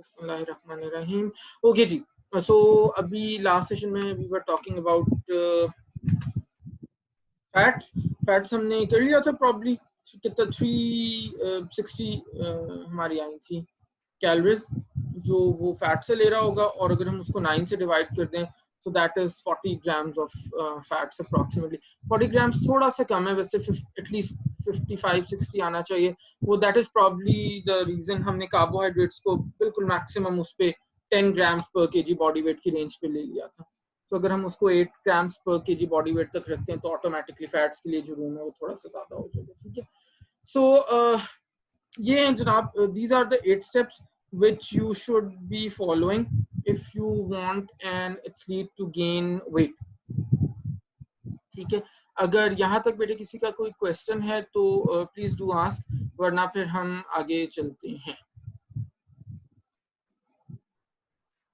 बिस्मिल्लाहिर्रहमानिर्रहीम। ओके जी, सो अभी लास्ट सेशन में we were talking about fats हमने कर लिया था प्रॉब्ली कितना 360 हमारी आई थी कैलोरीज जो वो फैट से ले रहा होगा, और अगर हम उसको 9 से डिवाइड कर दें so that is 40 grams of fats approximately. 40 grams थोड़ा सा कम है वैसे, at least 55-60 आना चाहिए वो. that is probably the reason हमने कार्बोहाइड्रेट्स को बिल्कुल मैक्सिमम उस पे 10 grams per kg body weight की रेंज पे ले लिया था. तो अगर हम उसको 8 grams per kg body weight तक रखते हैं तो ऑटोमेटिकली फैट्स के लिए जो रूम है वो थोड़ा सा ज्यादा हो जाएगा. ठीक है, सो ये हैं जनाब, these are the 8 steps which you should be following if you want an athlete to gain weight. ठीक है, अगर यहाँ तक बेटे किसी का कोई क्वेश्चन है तो प्लीज डू आस्क, वरना फिर हम आगे चलते हैं.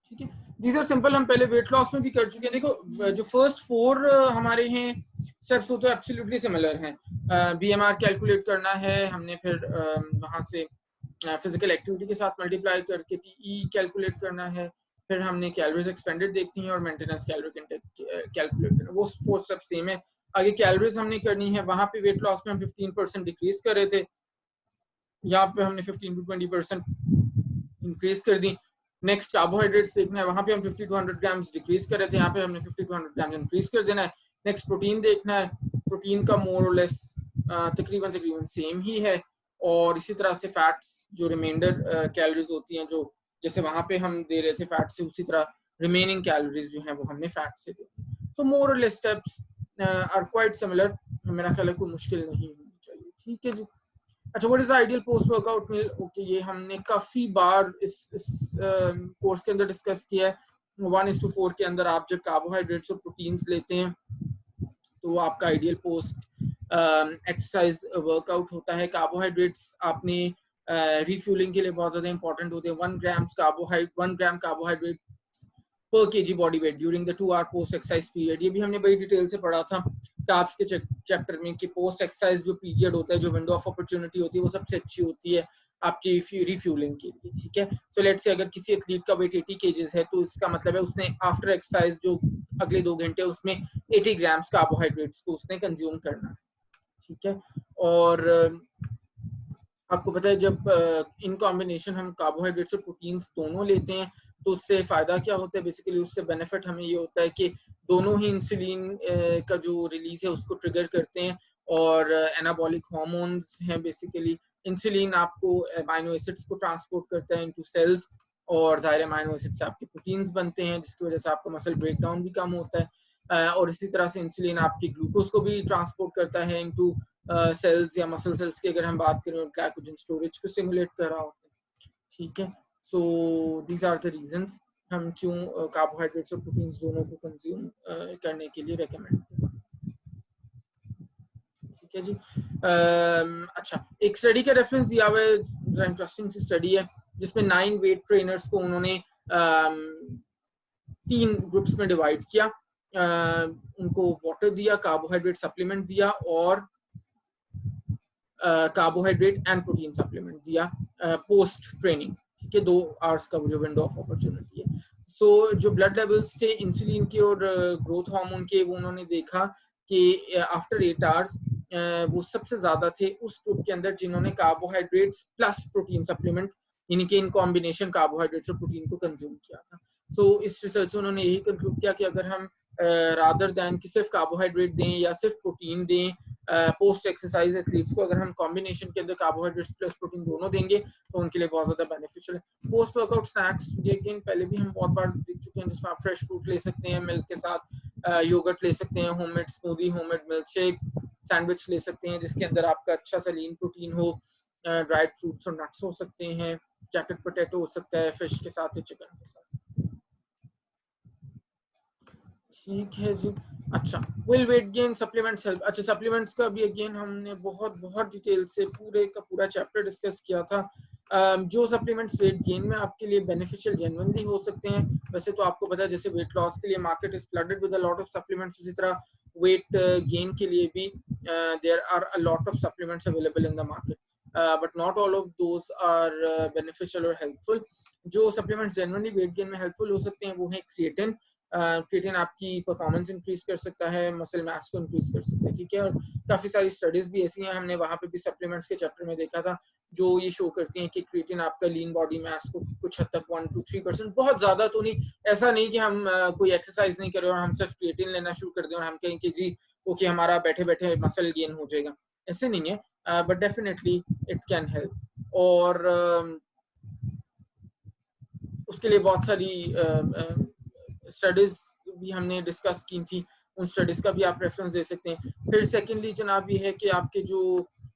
ठीक है, दीज आर सिंपल, हम पहले वेट लॉस में भी कर चुके हैं. देखो जो फर्स्ट 4 हमारे हैं स्टेप्स वो तो एब्सोल्युटली सिमिलर हैं. बीएमआर कैलकुलेट करना है हमने, फिर वहां से फिजिकल एक्टिविटी के साथ मल्टीप्लाई करके टीई कैलकुलेट करना है, फिर हमने कैलोरीज एक्सपेंडेड देखनी है और मेंटेनेंस कैलोरी कैलकुलेट करना है. वो 4 स्टेप सेम है. आगे कैलोरीज हमने करनी है, वहां पे वेट लॉस में हम 15% डिक्रीज कर रहे थे, यहाँ पे हमने 15 to 20% इंक्रीज कर दी. नेक्स्ट कार्बोहाइड्रेट्स देखना है, वहां पे हम 50 to 100 ग्राम्स डिक्रीज कर रहे थे, यहाँ पे हमने 50 to 100 ग्राम्स इंक्रीज कर देना है. नेक्स्ट प्रोटीन देखना है, प्रोटीन का मोर और लेस तकरीबन सेम ही है. और इसी तरह से फैट्स जो रिमाइंडर कैलोरीज होती हैं, जो जैसे वहां पे हम दे रहे थे फैट से, उसी तरह रिमेनिंग कैलोरीज जो हैं वो हमने फैट से दे. सो मोर और less steps are quite similar. मेरा ख्याल है कोई मुश्किल नहीं होनी चाहिए. ठीक है जी. अच्छा, what is the ideal post workout meal? Okay, ये हमने काफी बार इस कोर्स के अंदर डिस्कस किया है. 1:4 के अंदर आप जब कार्बोहाइड्रेट्स और प्रोटीन्स लेते हैं तो वो आपका आइडियल पोस्ट एक्सरसाइज वर्कआउट होता है. कार्बोहाइड्रेट्स आपने रिफ्यूलिंग के लिए बहुत ज्यादा इंपॉर्टेंट होते हैं. 1 ग्राम कार्बोहाइड्रेट पर KG body weight during the 2 hour post exercise period. ये भी हमने बड़ी डिटेल से पढ़ा था कार्ब्स के चैप्टर में कि पोस्ट एक्सरसाइज जो पीरियड होता है, जो विंडो ऑफ अपॉर्चुनिटी होती है, वो सबसे अच्छी होती है आपकी रिफ्यूलिंग के लिए. ठीक है, सो लेट्स से अगर किसी एथलीट का वेट 80 केजीज है तो इसका मतलब है उसने आफ्टर एक्सरसाइज जो अगले 2 घंटे उसमें 80 ग्राम्स कार्बोहाइड्रेट्स को उसने कंज्यूम करना है. ठीक है, और आपको पता है जब इन कॉम्बिनेशन हम कार्बोहाइड्रेट्स और प्रोटीन्स दोनों लेते हैं तो उससे फायदा क्या होता है? बेसिकली उससे बेनिफिट हमें ये होता है कि दोनों ही इंसुलिन का जो रिलीज है उसको ट्रिगर करते हैं, और एनाबॉलिक हार्मोन्स हैं. बेसिकली इंसुलिन आपको अमाइनो एसिड्स को ट्रांसपोर्ट करता है इनटू सेल्स, और ज़ाहिर अमाइनो एसिड से आपके प्रोटीन्स बनते हैं, जिसकी वजह से आपका मसल ब्रेकडाउन भी कम होता है. और इसी तरह से इंसुलिन आपकी ग्लूकोज को भी ट्रांसपोर्ट करता है इनटू सेल्स या मसल सेल्स की अगर हम बात करें, ग्लाइकोजन स्टोरेज को स्टिमुलेट कर रहा होता है. ठीक है, so these are the reasons हम क्यों कार्बोहाइड्रेट्स और प्रोटीन्स दोनों को कंज्यूम करने के लिए रेकमेंड करते हैं. ठीक है जी. अच्छा, एक स्टडी का रेफरेंस दिया हुआ है, इंटरेस्टिंग सी स्टडी है जिसमें 9 वेट ट्रेनर्स को उन्होंने 3 ग्रुप्स में डिवाइड किया. उनको वाटर दिया, कार्बोहाइड्रेट सप्लीमेंट दिया और कार्बोहाइड्रेट एंड प्रोटीन सप्लीमेंट दिया पोस्ट ट्रेनिंग. ठीक है, 2 आवर्स का जो विंडो ऑफ अपॉर्चुनिटी है. सो जो ब्लड लेवल्स थे इंसुलिन के और ग्रोथ हार्मोन के, वो उन्होंने देखा कि आफ्टर 8 आवर्स वो सबसे ज्यादा थे उस ग्रुप के अंदर जिन्होंने कार्बोहाइड्रेट्स प्लस प्रोटीन सप्लीमेंट, यानी कि इन कॉम्बिनेशन कार्बोहाइड्रेट्स और प्रोटीन को कंज्यूम किया था. सो इस रिसर्च से उन्होंने यही कंक्लूड किया कि अगर हम रादर दैन कि सिर्फ कार्बोहाइड्रेट दें या सिर्फ प्रोटीन दें पोस्ट एक्सरसाइज एथलीट्स को, अगर हम कॉम्बिनेशन के अंदर कार्बोहाइड्रेट्स प्लस प्रोटीन दोनों देंगे तो उनके लिए बहुत ज्यादा बेनिफिशियल है. पोस्ट वर्कआउट स्नैक्स ये पहले भी हम बहुत बार देख चुके हैं, जिसमें आप फ्रेश फ्रूट ले सकते हैं मिल्क के साथ, योगर्ट ले सकते हैं, homemade smoothie, homemade milk shake, sandwich ले सकते हैं जिसके अंदर आपका अच्छा सा लीन प्रोटीन हो, ड्राइड फ्रूट्स और नट्स हो सकते हैं, जैकेट पोटैटो हो सकता है फिश के साथ या चिकन के साथ. ठीक है जी. अच्छा, will weight gain supplements help? अच्छा, सप्लीमेंट्स का भी अगेन हमने बहुत डिटेल से पूरे का पूरा चैप्टर डिस्कस किया था. जो सप्लीमेंट्स वेट गेन में आपके लिए बेनिफिशियल जेन्युइनली हो सकते हैं, वैसे तो आपको पता है जैसे वेट लॉस के लिए market is flooded with a lot of supplements, उसी तरह वेट गेन के लिए भी there are a lot of supplements available in the market. But not all of those are beneficial और हेल्पफुल। जो सप्लीमेंट्स जनरली वेट गेन में helpful हो सकते हैं वो है क्रिएटिन। क्रिएटिन आपकी परफॉर्मेंस इंक्रीज कर सकता है, मसल मास को इंक्रीज कर सकता है, ठीक है। और काफी सारी स्टडीज भी ऐसी हैं, हमने वहां पे भी सप्लीमेंट्स के चैप्टर में देखा था, जो ये शो करती हैं कि क्रिएटिन आपका लीन बॉडी मास को कुछ हद तक 1 to 3%, बहुत ज्यादा तो नहीं, ऐसा नहीं कि हम कोई एक्सरसाइज नहीं करें और हम सिर्फ क्रिएटिन लेना शुरू कर दें और हम कहें कि जी ओके हमारा बैठे बैठे मसल गेन हो जाएगा, ऐसे नहीं है, but definitely it can help. और उसके लिए बहुत सारी स्टडीज भी हमने डिस्कस की थी, उन स्टडीज का भी आप रेफरेंस दे सकते हैं। फिर सेकेंडली जनाब ये है कि आपके जो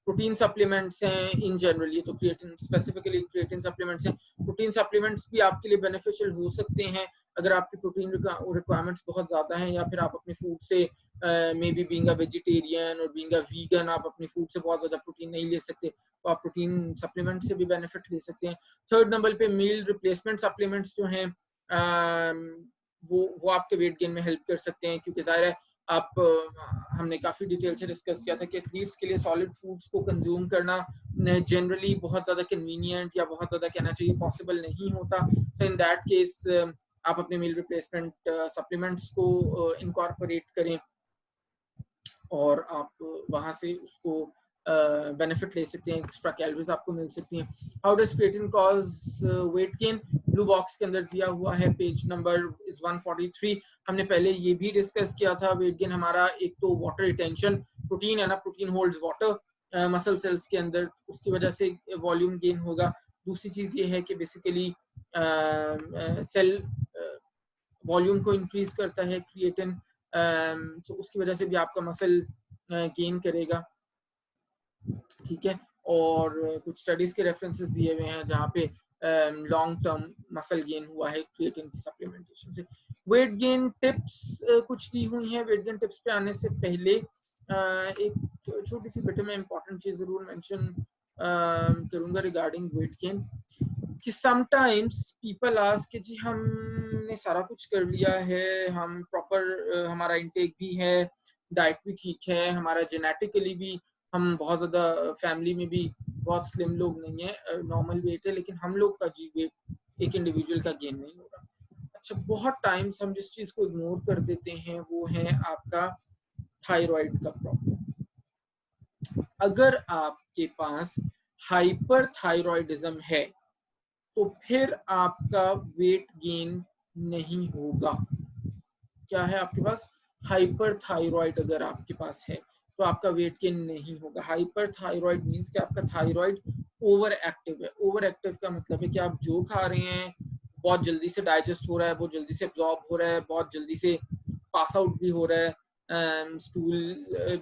प्रोटीन सप्लीमेंट्स हैं इन जनरल, ये तो क्रिएटिन स्पेसिफिकली क्रिएटिन सप्लीमेंट्स हैं, प्रोटीन सप्लीमेंट्स भी आपके लिए बेनिफिशियल हो सकते हैं अगर आपकी प्रोटीन रिक्वायरमेंट्स बहुत ज़्यादा हैं, या फिर आप अपने फूड से may be being a vegetarian और बीइंग अ वीगन आप अपनी फूड से बहुत ज़्यादा प्रोटीन नहीं ले सकते, तो आप प्रोटीन सप्लीमेंट से भी बेनिफिट ले सकते हैं। थर्ड नंबर पे मील रिप्लेसमेंट सप्लीमेंट्स जो हैं वो आपके वेट गेन में हेल्प कर सकते हैं, क्योंकि ज़ाहिर है आप हमने काफ़ी डिटेल से डिस्कस किया था कि एथलीट्स के लिए सॉलिड फूड्स को कंज्यूम करना जनरली बहुत ज़्यादा कन्वीनियंट या बहुत ज़्यादा कहना चाहिए पॉसिबल नहीं होता। तो इन दैट केस आप अपने मील रिप्लेसमेंट सप्लीमेंट्स को इनकॉर्पोरेट करें और आप वहाँ से उसको बेनिफिट ले सकते हैं, एक्स्ट्रा कैलोरीज आपको मिल सकती हैं। How does creatine cause weight gain, blue box के अंदर दिया हुआ है, पेज नंबर इज 143। हमने पहले ये भी डिस्कस किया था, वेट गेन हमारा एक तो वाटर रिटेंशन, प्रोटीन है ना, protein holds water muscle cells के अंदर, उसकी वजह से वॉल्यूम गेन होगा। दूसरी चीज ये है कि बेसिकली सेल वॉल्यूम को इंक्रीज करता है क्रिएटिन, तो उसकी वजह से भी आपका मसल गेन करेगा, ठीक है। और कुछ स्टडीज के रेफरेंसेस दिए हुए हैं जहाँ पे लॉन्ग टर्म मसल गेन हुआ है क्रिएटिन की सप्लीमेंटेशन से। वेट गेन टिप्स कुछ दी हुई हैं। वेट गेन टिप्स पे आने से पहले एक छोटी सी बेटे में इंपॉर्टेंट चीज जरूर मेंशन करूंगा रिगार्डिंग वेट गेन, कि समटाइम्स पीपल आस्क कि जी हमने सारा कुछ कर लिया है, हम प्रॉपर हमारा इंटेक भी है, डाइट भी ठीक है, हमारा जेनेटिकली भी हम बहुत ज़्यादा फैमिली में भी बहुत स्लिम लोग नहीं है, नॉर्मल वेट है, लेकिन हम लोग का जी वेट एक इंडिविजुअल का गेन नहीं हो रहा। अच्छा, बहुत टाइम्स हम जिस चीज़ को इग्नोर कर देते हैं वो है आपका थायराइड का प्रॉब्लम। अगर आपके पास हाइपर थायराइडिज्म है तो फिर आपका वेट गेन नहीं होगा। क्या है आपके पास? हाइपर थायराइड अगर आपके पास है तो आपका वेट गेन नहीं होगा। हाइपर थायराइड मीन्स कि आपका थायराइड ओवर एक्टिव है। ओवर एक्टिव का मतलब है कि आप जो खा रहे हैं बहुत जल्दी से डाइजेस्ट हो रहा है, बहुत जल्दी से एब्जॉर्ब हो रहा है, बहुत जल्दी से पास आउट भी हो रहा है, स्टूल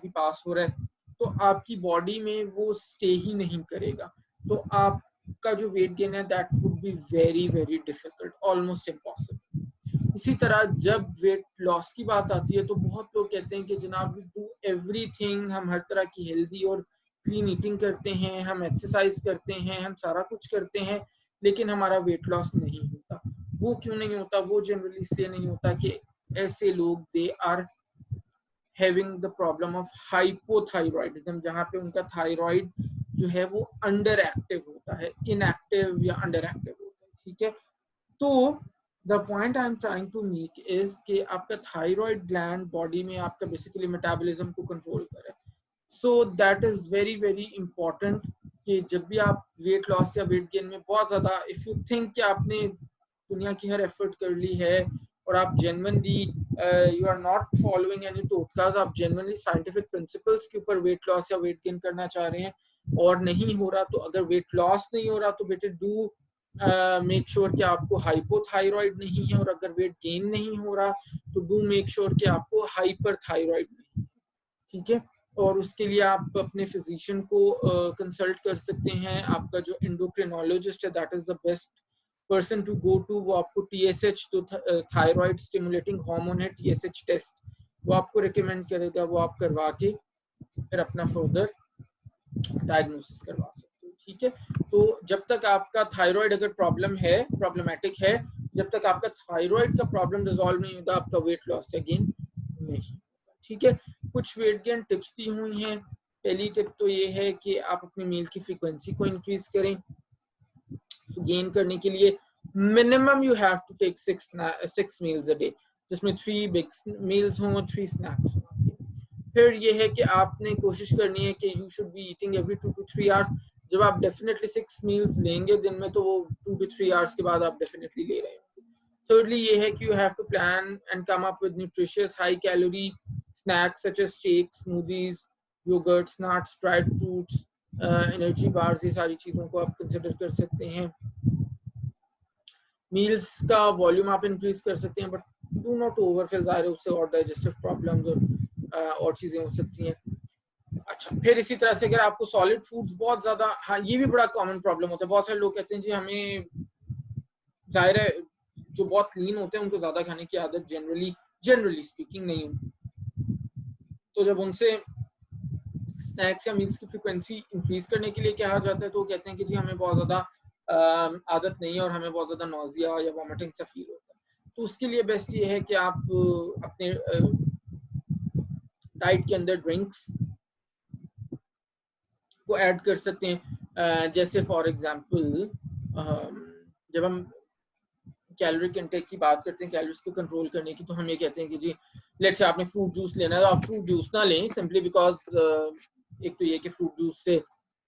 भी पास हो रहा है, तो आपकी बॉडी में वो स्टे ही नहीं करेगा। तो आपका जो वेट गेन है that would be very very difficult, almost impossible. इसी तरह जब वेट लॉस की बात आती है तो बहुत लोग कहते हैं कि जनाब वी डू एवरीथिंग, हम हर तरह की हेल्दी और क्लीन ईटिंग करते हैं, हम एक्सरसाइज करते हैं, हम सारा कुछ करते हैं, लेकिन हमारा वेट लॉस नहीं होता। वो क्यों नहीं होता? वो जनरली इसलिए नहीं होता कि ऐसे लोग they are having the problem of hypothyroidism, जहाँ पे उनका थायराइड जो है वो अंडर एक्टिव होता है, इनएक्टिव या अंडर एक्टिव होता है, ठीक है। तो the point I am trying to make is कि आपका थायराइड ग्लैंड बॉडी में आपका बेसिकली मेटाबॉलिज्म को कंट्रोल करे। So that is very very important कि जब भी आप वेट लॉस या वेट गेन में बहुत ज्यादा, इफ यू थिंक कि आपने दुनिया की हर एफर्ट कर ली है और आप genuinely you are not following any टोटकाज, आप जेन्युइनली साइंटिफिक प्रिंसिपल्स के ऊपर वेट लॉस या वेट गेन करना चाह रहे हैं और नहीं हो रहा, तो अगर वेट लॉस नहीं हो रहा तो बेटे डू मेक श्योर कि आपको हाइपोथायराइड नहीं है, और अगर वेट गेन नहीं हो रहा तो डू मेक श्योर कि आपको हाइपर थायराइड नहीं, ठीक है। और उसके लिए आप अपने फिजिशियन को कंसल्ट कर सकते हैं। आपका जो एंडोक्रिनोलॉजिस्ट है that is the best person to go to. वो आपको TSH, तो थायराइड स्टिमुलेटिंग हार्मोन है, TSH टेस्ट, वो आपको रिकमेंड करेगा, वो आप करवा के फिर अपना फर्दर डायग्नोसिस करवा सकते हो, ठीक है। तो जब तक आपका थायराइड अगर प्रॉब्लमेटिक है, जब तक आपका थायराइड का प्रॉब्लम रिजॉल्व नहीं होगा, आपका वेट लॉस या गेन नहीं, ठीक है। कुछ वेट गेन टिप्स दी हुई हैं पहली टिप तो ये है कि आप अपनी मील की फ्रीक्वेंसी को इंक्रीज करें। तो गेन करने के लिए minimum you have to take 6 meals a day, जिसमें 3 बिग मील्स हों, 3 स्नैक्स हों। फिर ये है कि आपने कोशिश करनी है कि you should be eating every 2 to 3 hours. जब आप डेफिनेटली 6 मील्स लेंगे दिन में, तो वो 2 to 3 आवर्स के बाद आप डेफिनेटली ले रहे हैं। Thirdly, ये है कि you have to plan and come up with nutritious, high-calorie snacks such as shakes, smoothies, yogurts, nuts, dried fruits, energy bars। ये सारी चीज़ों को आप consider कर सकते हैं। मील्स का वॉल्यूम आप इंक्रीज कर सकते हैं, बट डू नॉट ओवरफिल, ज़ाहिर है उससे और डाइजेस्टिव प्रॉब्लम्स और चीज़ें हो सकती हैं। अच्छा, फिर इसी तरह से अगर आपको सॉलिड फूड्स बहुत ज़्यादा, हाँ ये भी बड़ा कॉमन प्रॉब्लम होता है। बहुत सारे लोग कहते हैं जी हमें, जाहिर है जो बहुत लीन होते हैं उनको ज़्यादा खाने की आदत जनरली स्पीकिंग नहीं होती। तो जब उनसे स्नैक्स या मील्स की फ्रीक्वेंसी इंक्रीज करने के लिए कहा जाता है, तो वो कहते हैं कि जी हमें बहुत ज़्यादा आदत नहीं है और हमें बहुत ज़्यादा नौजिया या वॉमिटिंग सा फील होता है। तो उसके लिए बेस्ट ये है कि आप अपने डाइट के अंदर ड्रिंक्स को ऐड कर सकते हैं। जैसे फॉर एग्जांपल जब हम कैलोरिक इंटेक की बात करते हैं, कैलोरीज को कंट्रोल करने की, तो हम ये कहते हैं कि जी लेट्स से आपने फ्रूट जूस लेना है, तो आप फ्रूट जूस ना लें सिंपली बिकॉज एक तो ये कि फ्रूट जूस से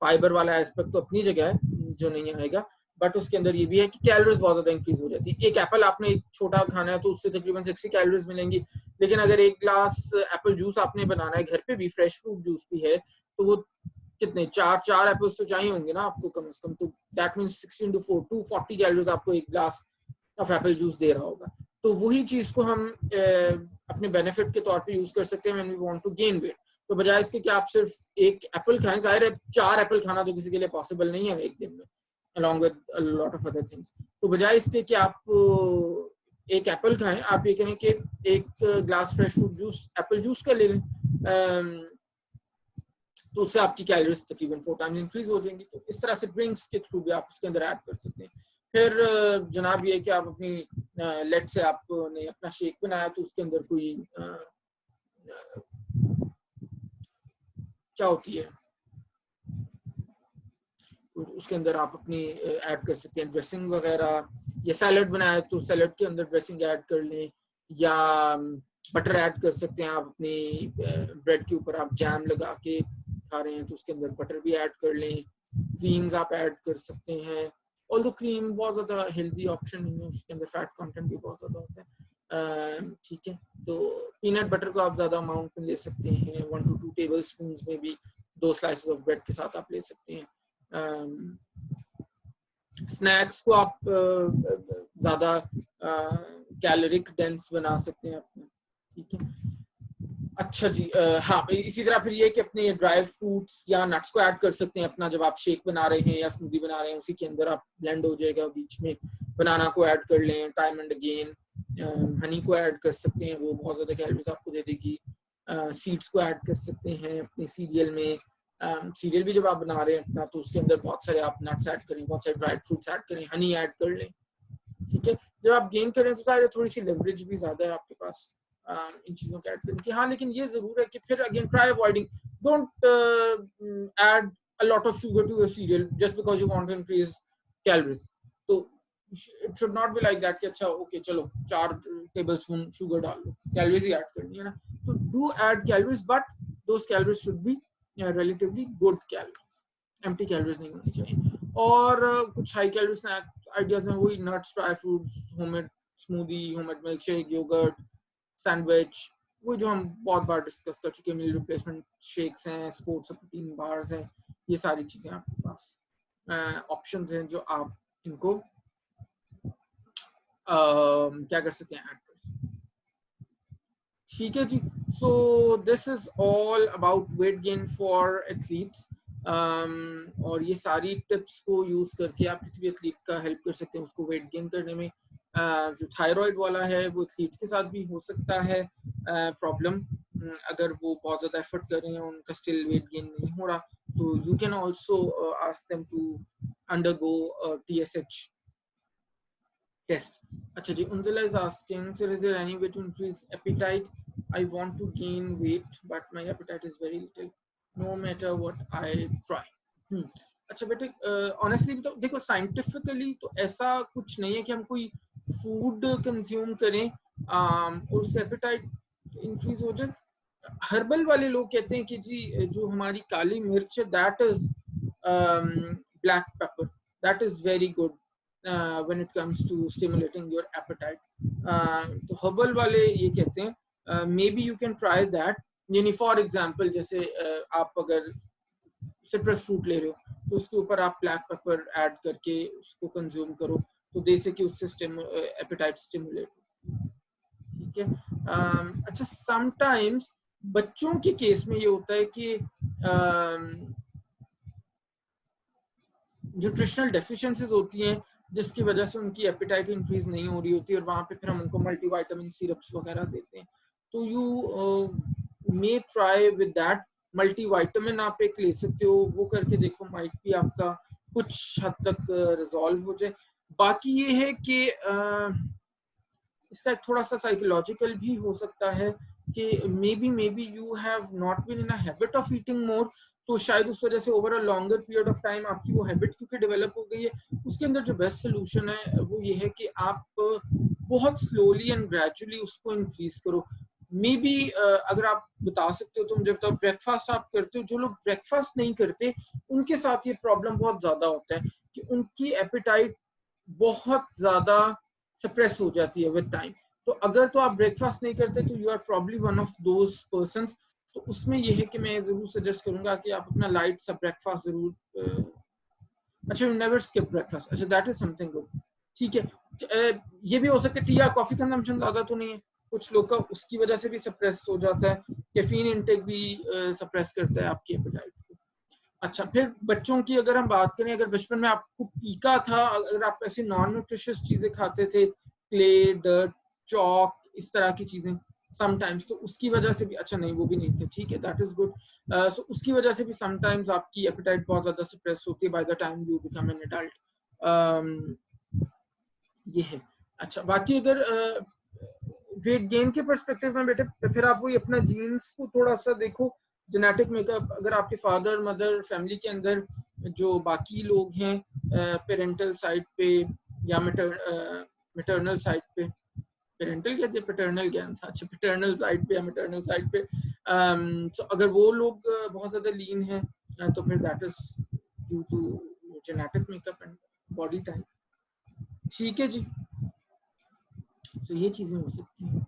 फाइबर वाला एस्पेक्ट तो अपनी जगह है जो नहीं आएगा, बट उसके अंदर ये भी है कि कैलोरीज बहुत ज्यादा इंक्रीज हो जाती है। एक एप्पल आपने एक छोटा खाना है तो उससे तकरीबन 60 कैलोरीज मिलेंगी, लेकिन अगर एक ग्लास एप्पल जूस आपने बनाना है घर पे भी, फ्रेश फ्रूट जूस भी है, तो वो कितने चार एप्पल्स तो चाहिए होंगे ना आपको कम से कम, तो दैट मींस 16 to 4 240 कैलोरीज आपको एक ग्लास ऑफ एप्पल जूस दे रहा होगा। तो वही चीज को हम अपने बेनिफिट के तौर पे यूज कर सकते हैं when we want to gain weight. तो बजाय इसके कि आप सिर्फ एक एप्पल खाएं, जाहिर है 4 एप्पल खाना तो किसी के लिए पॉसिबल नहीं है एक दिन में, along with a lot of other things। तो बजाय इसके कि आप एक एप्पल खाएं, आप ये करें कि एक glass fresh fruit juice Apple juice का ले लें, तो उससे आपकी कैलोरीज तकरीबन 4 टाइम्स इंक्रीज हो जाएंगी। तो इस तरह से ड्रिंक्स के थ्रू भी आप उसके अंदर ऐड कर सकते हैं। फिर जनाब ये कि आप अपनी लेट से आपने अपना शेक बनाया, तो उसके अंदर कोई क्या होती है, उसके अंदर आप अपनी ऐड कर सकते हैं ड्रेसिंग वगैरह, या सैलड बनाया तो सैलड के अंदर ड्रेसिंग ऐड कर लें, या बटर ऐड कर सकते हैं। आप अपनी ब्रेड के ऊपर आप जैम लगा के खा रहे हैं तो उसके अंदर बटर भी ऐड कर लें। क्रीम्स आप ऐड कर सकते हैं, ऑल्दो क्रीम बहुत ज़्यादा हेल्दी ऑप्शन नहीं है, उसके अंदर फैट कंटेंट भी बहुत ज़्यादा होता है। ठीक है, तो पीनट बटर को आप ज़्यादा अमाउंट में ले सकते हैं, 1 to 2 टेबल स्पून में भी 2 स्लाइसेस ऑफ ब्रेड के साथ आप ले सकते हैं। स्नैक्स को आप ज़्यादा कैलोरिक डेंस बना सकते हैं अपने। ठीक है, अच्छा जी, हाँ इसी तरह फिर ये कि अपने ड्राई फ्रूट्स या नट्स को ऐड कर सकते हैं अपना, जब आप शेक बना रहे हैं या स्मूदी बना रहे हैं उसी के अंदर आप ब्लेंड हो जाएगा, बीच में बनाना को ऐड कर लें, टाइम एंड अगेन हनी को ऐड कर सकते हैं, वो बहुत ज़्यादा कैलोरीज आपको दे देगी। सीड्स को ऐड कर सकते हैं अपने सीरियल में, सीरियल भी जब आप बना रहे हैं अपना तो उसके अंदर बहुत सारे आप नट्स ऐड करें, बहुत सारे ड्राई फ्रूट्स ऐड करें, हनी ऐड कर लें। ठीक है, जब आप गेन करें तो शायद थोड़ी सी लेवरेज भी ज़्यादा है आपके पास इन चीज़ों को ऐड करने की। हाँ, लेकिन ये ज़रूर है कि फिर again try avoiding, don't add a lot of sugar to your cereal just because you want to increase calories। तो it should not be like that कि अच्छा ओके चलो 4 टेबलस्पून शुगर डाल लो, कैलोरीज ही ऐड करनी है ना। तो do add calories, but those calories should be relatively good calories, empty calories नहीं होनी चाहिए। और कुछ हाई कैलोरी स्नैक आइडियाज हैं, वही nuts, dry fruits, homemade smoothie, homemade milk shake, yogurt, sandwich, वो जो हम बहुत बार डिस्कस कर चुके हैं, मील रिप्लेसमेंट शेक्स हैं, स्पोर्ट्स प्रोटीन बार्स हैं, ये सारी चीजें आपके पास ऑप्शंस हैं जो आप इनको क्या कर सकते हैं, ऐड कर सकते हैं। ठीक है जी, so this is all about weight gain for athletes. और ये सारी टिप्स को यूज करके आप किसी भी एथलीट का हेल्प कर सकते हैं उसको वेट गेन करने में। जो थायराइड वाला है वो एथलीट्स के साथ भी हो सकता है प्रॉब्लम, अगर वो बहुत ज़्यादा एफर्ट कर रहे हैं उनका स्टिल वेट गेन नहीं हो रहा, तो you can also ask them to undergo TSH test। अच्छा जी, Unzila is asking, sir, is there any way to increase appetite? I want to gain weight, but my appetite is very little. No matter what I try. अच्छा बेटे, honestly तो देखो scientifically तो ऐसा कुछ नहीं है कि हम कोई फूड कंज्यूम करें और उससे एपेटाइट इंक्रीज हो जाए। हर्बल वाले लोग कहते हैं कि जी जो हमारी काली मिर्च है that is black pepper, that is very good when it comes to stimulating your appetite. तो हर्बल वाले ये कहते हैं maybe you can try that. यानी फॉर एग्जाम्पल जैसे आप अगर सिट्रस फ्रूट ले रहे हो तो उसके ऊपर आप ब्लैक पेपर ऐड करके उसको कंज्यूम करो तो दे से कि उससे एपेटाइट स्टिमुलेट, ठीक है। अच्छा समटाइम्स बच्चों के केस में ये होता है कि न्यूट्रिशनल डेफिशिएंसीज होती हैं जिसकी वजह से उनकी एपेटाइट इंक्रीज नहीं हो रही होती और वहां पे फिर हम उनको मल्टीविटामिन सिरप्स वगैरह देते हैं। तो you may try with that. Multivitamin आप एक ले सकते हो, वो करके देखो, माइट भी आपका कुछ हद तक रिजॉल्व हो जाए। बाकी ये है कि इसका थोड़ा सा साइकोलॉजिकल भी हो सकता है कि maybe you have not been in a habit of eating more, तो शायद उस वजह से over a longer period of time आपकी वो हैबिट क्योंकि डेवलप हो गई है। उसके अंदर जो बेस्ट सोल्यूशन है वो ये है कि आप बहुत स्लोली एंड ग्रेजुअली उसको इंक्रीज करो। मे बी अगर आप बता सकते हो तो मुझे बताओ, ब्रेकफास्ट आप करते हो? जो लोग ब्रेकफास्ट नहीं करते उनके साथ ये प्रॉब्लम बहुत ज्यादा होता है कि उनकी एपेटाइट बहुत ज्यादा सप्रेस हो जाती है विद टाइम। तो अगर तो आप ब्रेकफास्ट नहीं करते तो you are probably one of those persons. तो उसमें यह है कि मैं जरूर सजेस्ट करूंगा कि आप अपना लाइट सा ब्रेकफास्ट जरूर अच्छा यू नेवर स्किप ब्रेकफास्ट, अच्छा दैट इज समथिंग गुड, ठीक है। ये भी हो सकता है टी या कॉफी कंजम्पशन ज्यादा तो नहीं है कुछ लोग का, उसकी वजह से भी सप्रेस हो जाता है। कैफीन इंटेक भी सप्रेस करता है आपकी एपेटाइट को। अच्छा फिर बच्चों की अगर हम बात करें, अगर बचपन में आपको पीका था, अगर आप ऐसी नॉन न्यूट्रिशियस चीजें खाते थे, क्ले, डर्ट, चॉक, इस तरह की चीजें समटाइम्स, तो उसकी वजह से भी, अच्छा नहीं वो भी नहीं थे, ठीक है, दैट इज गुड। सो उसकी वजह से भी समटाइम्स आपकी एपेटाइट बहुत ज्यादा सप्रेस होती है by the time you become an adult, ये है। अच्छा बाकी अगर वेट गेन के पर्सपेक्टिव में बेटे फिर आप वही अपना जीन्स को थोड़ा सा देखो, जेनेटिक मेकअप, अगर आपके फादर मदर फैमिली के अंदर जो बाकी लोग हैं पेरेंटल साइड पे या मिटरनल साइड पे, पेरेंटल कहते हैं पैटर्नल ज्ञान था, अच्छा पैटर्नल साइड पे या मैटरनल साइड पे, so अगर वो लोग बहुत ज्यादा लीन हैं तो फिर that is due to genetic makeup and body type, ठीक है जी। तो ये चीजें हो सकती हैं।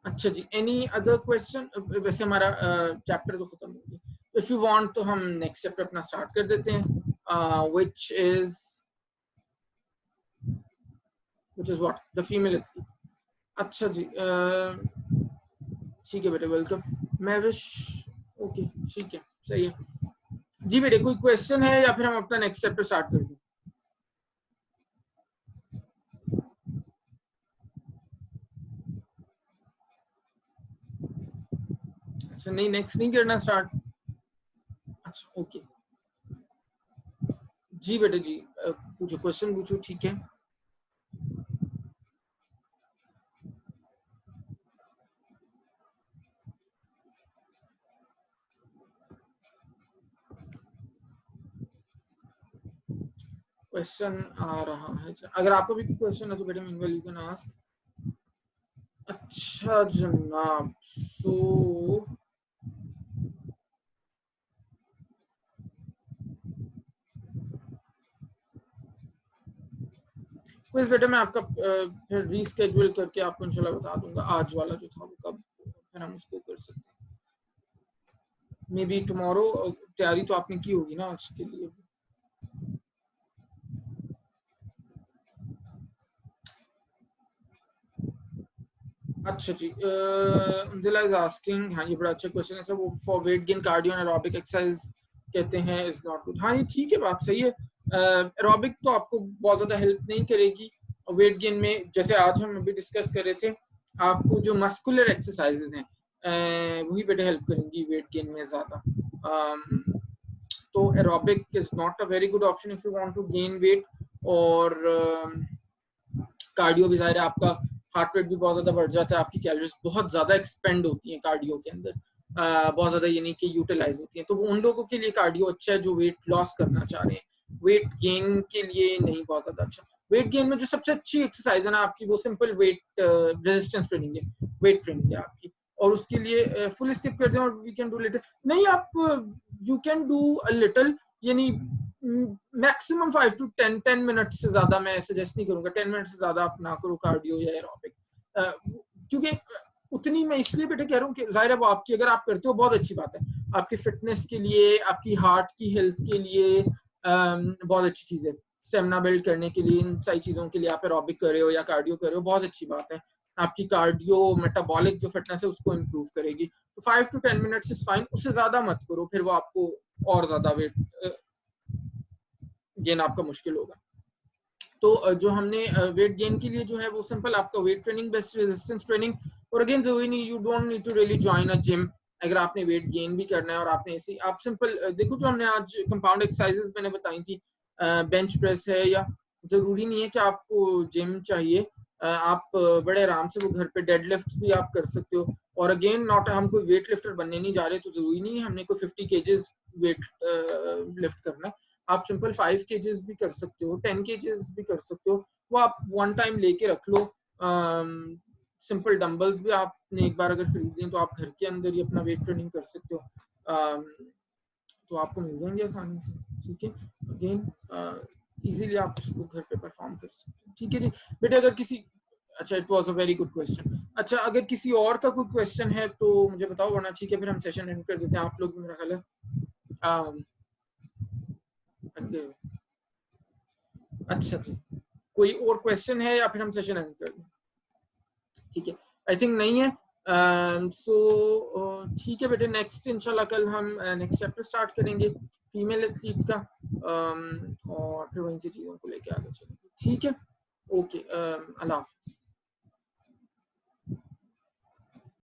अच्छा जी, एनी अदर क्वेश्चन? वैसे हमारा चैप्टर तो खत्म हो गया, इफ यू वांट तो हम नेक्स्ट चैप्टर अपना स्टार्ट कर देते हैं, which is what the female. अच्छा जी, ठीक है बेटे, वेलकम। मैं विश, ओके ठीक है, सही है जी बेटे। कोई क्वेश्चन है या फिर हम अपना नेक्स्ट चैप्टर स्टार्ट कर दें? अच्छा नहीं, नेक्स्ट नहीं करना स्टार्ट? अच्छा ओके जी बेटे जी, पूछो क्वेश्चन पूछो, ठीक है। क्वेश्चन आ रहा है, अगर आपको भी क्वेश्चन है तो बेटे मीनवेल यू कैन आस्क। अच्छा जनाब, सो क्विज बेटे मैं आपका फिर रीस्केड्यूल करके आपको इंशाल्लाह बता दूंगा, आज वाला जो था वो कब, फिर हम उसको कर सकते हैं मे बी टुमारो। तैयारी तो आपने की होगी ना आज के लिए? अच्छा जी, दिला इज आस्किंग, हाँ ये बड़ा अच्छा क्वेश्चन है सर, वो for weight gain cardio and aerobic exercise कहते हैं इज नॉट गुड। हाँ ये ठीक है, बात सही है। एरोबिक तो आपको बहुत ज्यादा हेल्प नहीं करेगी वेट गेन में, जैसे आज हम अभी डिस्कस कर रहे थे, आपको जो मस्कुलर एक्सरसाइजेज हैं वही बेटे हेल्प करेंगी वेट गेन में ज्यादा। तो aerobic is not a very good option if you want to gain weight. और कार्डियो भी जाहिर है आपका हार्ट रेट भी बहुत ज्यादा बढ़ जाता है, आपकी कैलोरीज बहुत ज्यादा एक्सपेंड होती हैं कार्डियो के अंदर, बहुत ज़्यादा यानी कि यूटिलाइज होती हैं, तो उन लोगों के लिए कार्डियो अच्छा है जो वेट लॉस करना चाह रहे हैं। वेट गेन के लिए नहीं बहुत ज़्यादा अच्छा। वेट गेन में जो सबसे अच्छी एक्सरसाइज है ना आपकी, वो सिंपल वेट रेजिस्टेंस ट्रेनिंग है, वेट ट्रेनिंग है आपकी, और उसके लिए फुल स्किप कर दें और वी कैन डू लिटिल नहीं, आप you can do a little, यानी मैक्सिमम 5 to 10 मिनट से ज्यादा मैं सजेस्ट नहीं करूंगा, 10 मिनट से ज्यादा आप ना करो कार्डियो या एरोबिक, क्योंकि उतनी मैं इसलिए बेटे कह रहा हूँ कि जाहिर है वो आपकी, अगर आप करते हो बहुत अच्छी बात है, आपकी फिटनेस के लिए, आपकी हार्ट की हेल्थ के लिए बहुत अच्छी चीज है, स्टेमिना बिल्ड करने के लिए, इन सारी चीजों के लिए आप एरोबिक कर रहे हो या कार्डियो कर रहे हो, बहुत अच्छी बात है, आपकी कार्डियो मेटाबॉलिक जो फिटनेस है उसको इम्प्रूव करेगी। तो 5 to 10 मिनट्स इज फाइन, उससे ज्यादा मत करो, फिर वो आपको और ज्यादा वेट गेन आपका मुश्किल होगा। तो जो हमने वेट गेन के लिए जो है वो सिंपल आपका weight training, best resistance training, और अगेन जरूरी नहीं, you don't need to really join a gym अगर आपने वेट गेन भी करना है, और आपने ऐसी आप सिंपल देखो जो हमने आज कंपाउंड एक्सरसाइजेस मैंने बताई थी, बेंच प्रेस है, या जरूरी नहीं है कि आपको जिम चाहिए, आप बड़े आराम से वो घर पे डेड लिफ्ट भी आप कर सकते हो, और अगेन नॉट, हम कोई वेट लिफ्टर बनने नहीं जा रहे, तो जरूरी नहीं है हमने कोई 50 केजेस वेट लिफ्ट करना है, आप सिंपल 5 केजेस भी कर सकते हो, 10 केजेस भी कर सकते हो, वो आप वन टाइम लेके रख लो। सिंपल डंबल्स भी आपने एक बार अगर खरीद लें तो आप घर के अंदर ही अपना वेट ट्रेनिंग कर सकते हो, तो आपको मिल जाएंगे आसानी से, ठीक है, अगेन इजीली आप इसको घर पे परफॉर्म कर सकते हो, ठीक है जी बेटे। अगर किसी, अच्छा it was a very good question, अच्छा अगर किसी और का कोई क्वेश्चन है तो मुझे बताओ, वरना ठीक है फिर हम सेशन एंड कर देते हैं, आप लोग मेरा ख्याल है अच्छा जी, कोई और क्वेश्चन है या फिर हम सेशन एंड कर दें? ठीक है, आई थिंक नहीं है, सो ठीक है बेटे, नेक्स्ट इंशाल्लाह कल हम नेक्स्ट चैप्टर स्टार्ट करेंगे फीमेल एथलीट का, और फिर वहीं से चीज़ों को लेके आगे चलेंगे, ठीक है, ओके, अल्लाह हाफिज़।